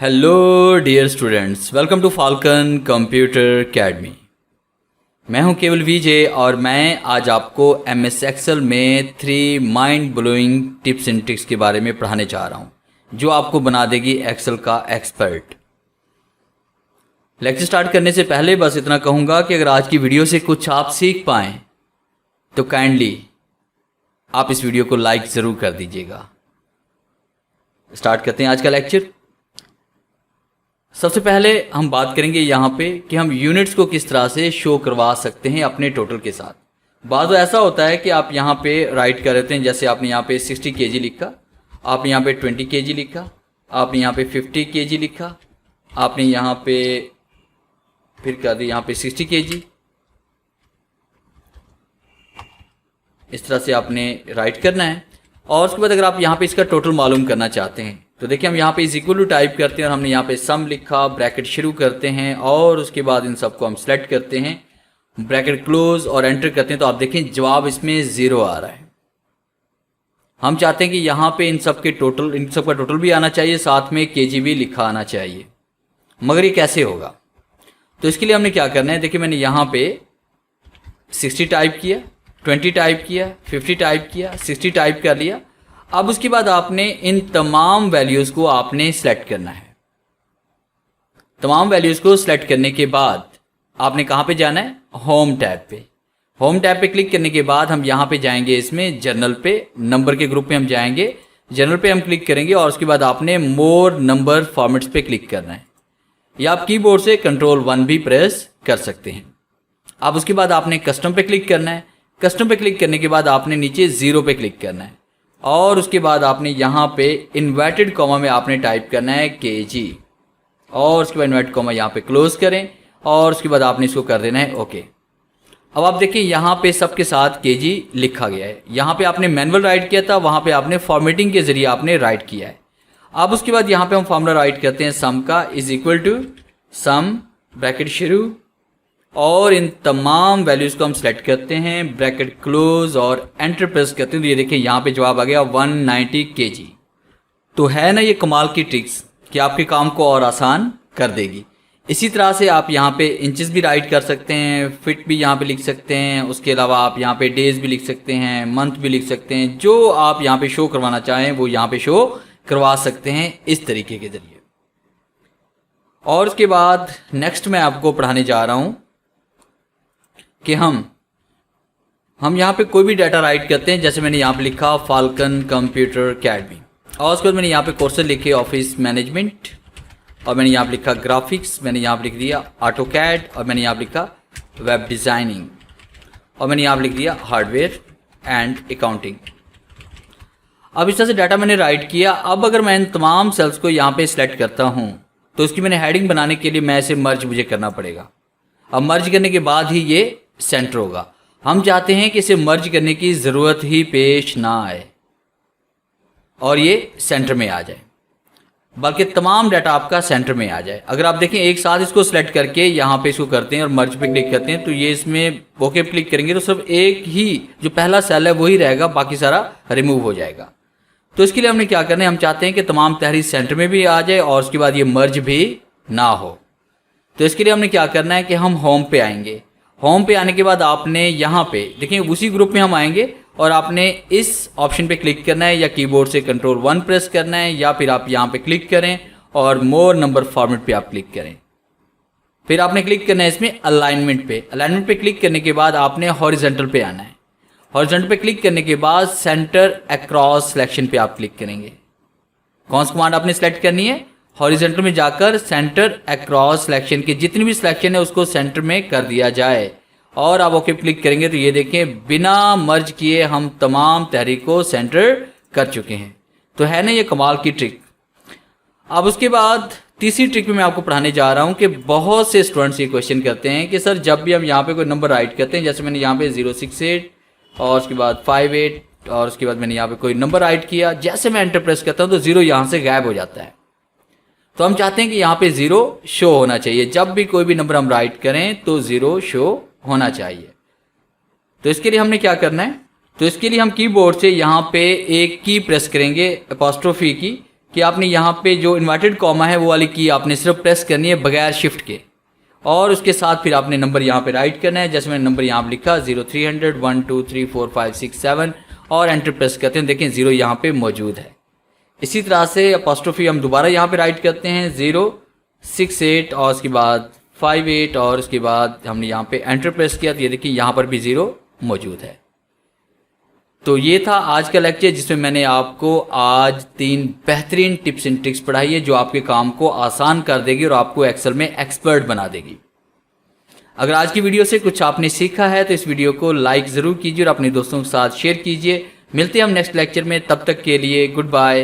Hello dear students, welcome to Falcon computer academy. मैं हूं केवल विजय और मैं आज आपको एमएस एक्सेल में 3 mind blowing tips and tricks के बारे में पढ़ाने जा रहा हूं जो आपको बना देगी एक्सेल का एक्सपर्ट। लेक्चर स्टार्ट करने से पहले बस इतना कहूँगा कि अगर आज की वीडियो से कुछ आप सीख पाएँ तो काइंडली आप इस वीडियो को लाइक ज़रूर कर दीजिएगा। स्टार्ट करते हैं आज का लेक्चर। सबसे पहले हम बात करेंगे यहाँ पे कि हम यूनिट्स को किस तरह से शो करवा सकते हैं अपने टोटल के साथ। बात तो ऐसा होता है कि आप यहाँ पे राइट कर देते हैं, जैसे आपने यहाँ पे 60 kg लिखा, आपने यहाँ पे 20 kg लिखा, आपने यहाँ पे 50 kg लिखा, आपने यहाँ पे फिर कर दी यहाँ पे 60 kg। इस तरह से आपने राइट करना है। और उसके बाद अगर आप यहाँ पे इसका टोटल मालूम करना चाहते हैं तो देखिए हम यहाँ पे इज इक्वल टू टाइप करते हैं और हमने यहाँ पे सम लिखा, ब्रैकेट शुरू करते हैं और उसके बाद इन सबको हम सेलेक्ट करते हैं, ब्रैकेट क्लोज और एंटर करते हैं। तो आप देखें जवाब इसमें 0 आ रहा है। हम चाहते हैं कि यहाँ पे इन सब का टोटल भी आना चाहिए, साथ में केजी भी लिखा आना चाहिए, मगर ये कैसे होगा? तो इसके लिए हमने क्या करना है, देखिए मैंने यहाँ पे 60 टाइप किया, 20 टाइप किया, 50 टाइप किया, 60 टाइप कर लिया। अब उसके बाद आपने इन तमाम वैल्यूज़ को आपने सेलेक्ट करना है। तमाम वैल्यूज़ को सेलेक्ट करने के बाद आपने कहाँ पे जाना है? होम टैब पे। होम टैब पे क्लिक करने के बाद हम यहाँ पे जाएंगे, इसमें जर्नल पे, नंबर के ग्रुप में हम जाएंगे, जर्नल पे हम क्लिक करेंगे और उसके बाद आपने मोर नंबर फॉर्मेट्स पे क्लिक करना है, या आप कीबोर्ड से Ctrl+1 भी प्रेस कर सकते हैं। अब उसके बाद आपने कस्टम पे क्लिक करना है। कस्टम पे क्लिक करने के बाद आपने नीचे 0 पे क्लिक करना है और उसके बाद आपने यहाँ पे इन्वर्टेड कॉमा में आपने टाइप करना है kg और उसके बाद इन्वर्टेड कॉमा यहाँ पे क्लोज करें और उसके बाद आपने इसको कर देना है ओके। अब आप देखिए यहाँ पे सबके साथ kg लिखा गया है। यहाँ पे आपने मैनुअल राइट किया था, वहाँ पे आपने फॉर्मेटिंग के जरिए आपने राइट किया है। अब उसके बाद यहाँ पे हम फॉर्मूला राइट करते हैं सम का, is equal to sum bracket शुरू और इन तमाम वैल्यूज़ को हम सेलेक्ट करते हैं, ब्रैकेट क्लोज और एंटर प्रेस करते हैं। तो ये देखिए यहाँ पे जवाब आ गया 190 kg। तो है ना ये कमाल की ट्रिक्स कि आपके काम को और आसान कर देगी। इसी तरह से आप यहाँ पे इंचेस भी राइट कर सकते हैं, फिट भी यहाँ पे लिख सकते हैं, उसके अलावा आप यहाँ पे डेज भी लिख सकते हैं, मंथ भी लिख सकते हैं। जो आप यहाँ पे शो करवाना चाहें वो यहाँ पे शो करवा सकते हैं इस तरीके के जरिए। और उसके बाद नेक्स्ट मैं आपको पढ़ाने जा रहा हूँ कि हम यहाँ पे कोई भी डाटा राइट करते हैं। जैसे मैंने यहाँ पे लिखा फाल्कन कंप्यूटर अकेडमी और उसके बाद मैंने यहाँ पे कोर्सेज लिखे ऑफिस मैनेजमेंट और मैंने यहाँ पे लिखा ग्राफिक्स, मैंने यहाँ पे लिख दिया ऑटोकैड और मैंने यहाँ पे लिखा वेब डिज़ाइनिंग और मैंने यहाँ पे लिख दिया हार्डवेयर एंड अकाउंटिंग। अब इस तरह से डाटा मैंने राइट किया। अब अगर मैं इन तमाम सेल्स को यहाँ पे सिलेक्ट करता हूँ तो इसकी मैंने हेडिंग बनाने के लिए मैं इसे मर्ज मुझे करना पड़ेगा। अब मर्ज करने के बाद ही ये सेंटर होगा। हम चाहते हैं कि इसे मर्ज करने की ज़रूरत ही पेश ना आए और ये सेंटर में आ जाए, बल्कि तमाम डाटा आपका सेंटर में आ जाए। अगर आप देखें एक साथ इसको सिलेक्ट करके यहाँ पे इसको करते हैं और मर्ज पे क्लिक करते हैं तो ये इसमें ओके पे क्लिक करेंगे तो सिर्फ एक ही जो पहला सेल है वही रहेगा, बाकी सारा रिमूव हो जाएगा। तो इसके लिए हमने क्या करना है, हम चाहते हैं कि तमाम तहरीर सेंटर में भी आ जाए और उसके बाद ये मर्ज भी ना हो। तो इसके लिए हमने क्या करना है कि हम होम पे आएंगे। होम पे आने के बाद आपने यहाँ पे देखिए उसी ग्रुप में हम आएंगे और आपने इस ऑप्शन पे क्लिक करना है, या कीबोर्ड से Ctrl+1 प्रेस करना है, या फिर आप यहाँ पे क्लिक करें और मोर नंबर फॉर्मेट पे आप क्लिक करें। फिर आपने क्लिक करना है इसमें अलाइनमेंट पे। अलाइनमेंट पे क्लिक करने के बाद आपने हॉरिजॉन्टल पे आना है। हॉरिजॉन्टल पे क्लिक करने के बाद सेंटर अक्रॉस सिलेक्शन पे आप क्लिक करेंगे। कौन सी कमांड आपने सेलेक्ट करनी है? हॉरिजॉन्टल में जाकर सेंटर अक्रॉस सिलेक्शन के जितनी भी सिलेक्शन है उसको सेंटर में कर दिया जाए और आप ओके क्लिक करेंगे तो ये देखें बिना मर्ज किए हम तमाम तहरीर को सेंटर कर चुके हैं। तो है ना ये कमाल की ट्रिक। अब उसके बाद तीसरी ट्रिक में मैं आपको पढ़ाने जा रहा हूँ कि बहुत से स्टूडेंट्स ये क्वेश्चन करते हैं कि सर जब भी हम यहाँ पे कोई नंबर राइट करते हैं, जैसे मैंने यहाँ पे 068 और उसके बाद 58 और उसके बाद मैंने यहाँ पे कोई नंबर राइट किया, जैसे मैं एंटर प्रेस करता हूँ तो 0 यहाँ से गायब हो जाता है। तो हम चाहते हैं कि यहाँ पे 0 शो होना चाहिए। जब भी कोई भी नंबर हम राइट करें तो 0 शो होना चाहिए। तो इसके लिए हमने क्या करना है, तो इसके लिए हम कीबोर्ड से यहाँ पे एक की प्रेस करेंगे, अपॉस्ट्रोफी की, कि आपने यहाँ पे जो इन्वर्टेड कॉमा है वो वाली की आपने सिर्फ प्रेस करनी है बगैर शिफ्ट के, और उसके साथ फिर आपने नंबर यहाँ पे राइट करना है। जैसे मैंने नंबर यहाँ पे लिखा 0300 1 2 3 4 5 6 7 और एंटर प्रेस करते हैं, देखें 0 यहाँ पे मौजूद है। इसी तरह से अपॉस्ट्रोफी हम दोबारा यहाँ पे राइट करते हैं 068 और उसके बाद 58 और उसके बाद हमने यहाँ पे एंटर प्रेस किया तो ये देखिए यहाँ पर भी 0 मौजूद है। तो ये था आज का लेक्चर जिसमें मैंने आपको आज 3 बेहतरीन टिप्स एंड ट्रिक्स पढ़ाई है जो आपके काम को आसान कर देगी और आपको एक्सेल में एक्सपर्ट बना देगी। अगर आज की वीडियो से कुछ आपने सीखा है तो इस वीडियो को लाइक ज़रूर कीजिए और अपने दोस्तों के साथ शेयर कीजिए। मिलते हैं हम नेक्स्ट लेक्चर में, तब तक के लिए गुड बाय।